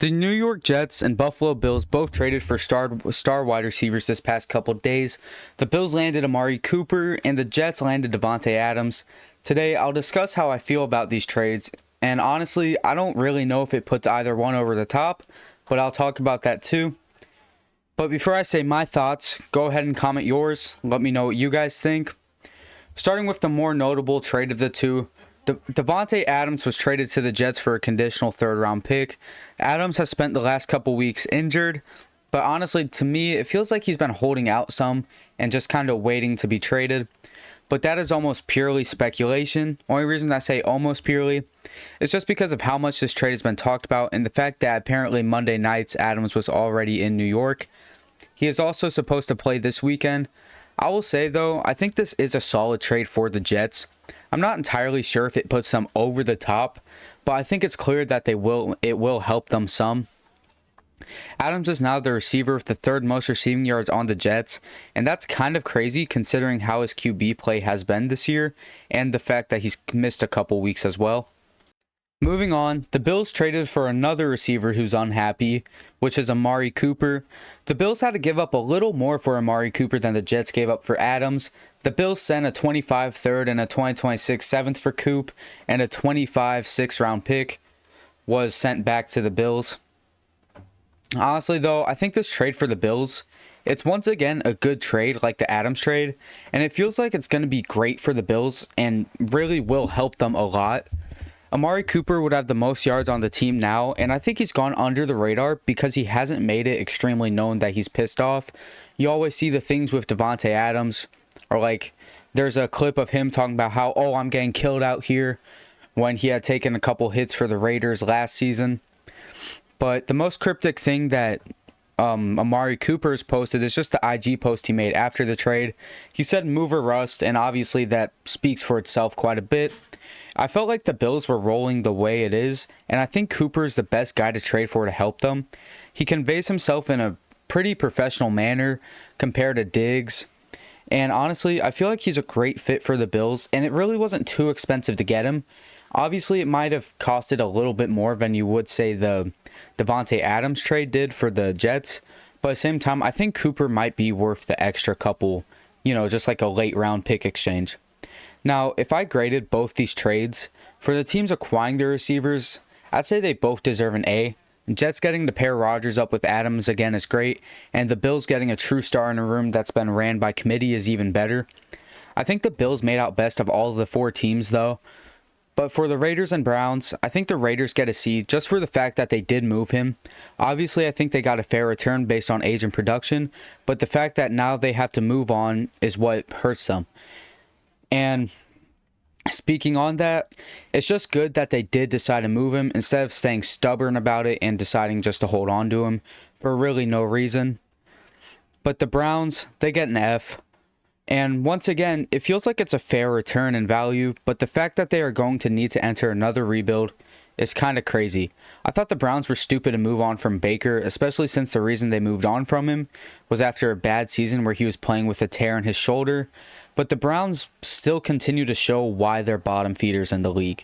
The New York Jets and Buffalo Bills both traded for star wide receivers this past couple days. The Bills landed Amari Cooper and the Jets landed Davante Adams. Today, I'll discuss how I feel about these trades, and honestly, I don't really know if it puts either one over the top, but I'll talk about that too. But before I say my thoughts, go ahead and comment yours. Let me know what you guys think. Starting with the more notable trade of the two, Davante Adams was traded to the Jets for a conditional third-round pick. Adams has spent the last couple weeks injured, but honestly, to me, it feels like he's been holding out some and just kind of waiting to be traded. But that is almost purely speculation. Only reason I say almost purely is just because of how much this trade has been talked about and the fact that apparently Monday nights Adams was already in New York. He is also supposed to play this weekend. I will say though, I think this is a solid trade for the Jets. I'm not entirely sure if it puts them over the top, but I think it's clear that it will help them some. Adams is now the receiver with the third most receiving yards on the Jets, and that's kind of crazy considering how his QB play has been this year and the fact that he's missed a couple weeks as well. Moving on, the Bills traded for another receiver who's unhappy, which is Amari Cooper. The Bills had to give up a little more for Amari Cooper than the Jets gave up for Adams. The Bills sent a 25 third and a 2026 seventh for Coop, and a 25 6th-round pick was sent back to the Bills. Honestly, though, I think this trade for the Bills, it's once again a good trade like the Adams trade, and it feels like it's going to be great for the Bills and really will help them a lot. Amari Cooper would have the most yards on the team now, and I think he's gone under the radar because he hasn't made it extremely known that he's pissed off. You always see the things with Davante Adams, or like there's a clip of him talking about how, oh, I'm getting killed out here, when he had taken a couple hits for the Raiders last season. But the most cryptic thing that Amari Cooper's posted is just the IG post he made after the trade. He said move or rust, and obviously that speaks for itself quite a bit. I felt like the Bills were rolling the way it is, and I think Cooper is the best guy to trade for to help them. He conveys himself in a pretty professional manner compared to Diggs, and honestly, I feel like he's a great fit for the Bills, and it really wasn't too expensive to get him. Obviously, it might have costed a little bit more than you would say the Davante Adams trade did for the Jets, but at the same time, I think Cooper might be worth the extra couple, just like a late round pick exchange. Now, if I graded both these trades, for the teams acquiring their receivers, I'd say they both deserve an A. Jets getting to pair Rodgers up with Adams again is great, and the Bills getting a true star in a room that's been ran by committee is even better. I think the Bills made out best of all of the four teams though, but for the Raiders and Browns, I think the Raiders get a C just for the fact that they did move him. Obviously, I think they got a fair return based on age and production, but the fact that now they have to move on is what hurts them. And speaking on that, it's just good that they did decide to move him instead of staying stubborn about it and deciding just to hold on to him for really no reason. But the Browns, they get an F. And once again, it feels like it's a fair return in value, but the fact that they are going to need to enter another rebuild is kind of crazy. I thought the Browns were stupid to move on from Baker, especially since the reason they moved on from him was after a bad season where he was playing with a tear in his shoulder. But the Browns still continue to show why they're bottom feeders in the league.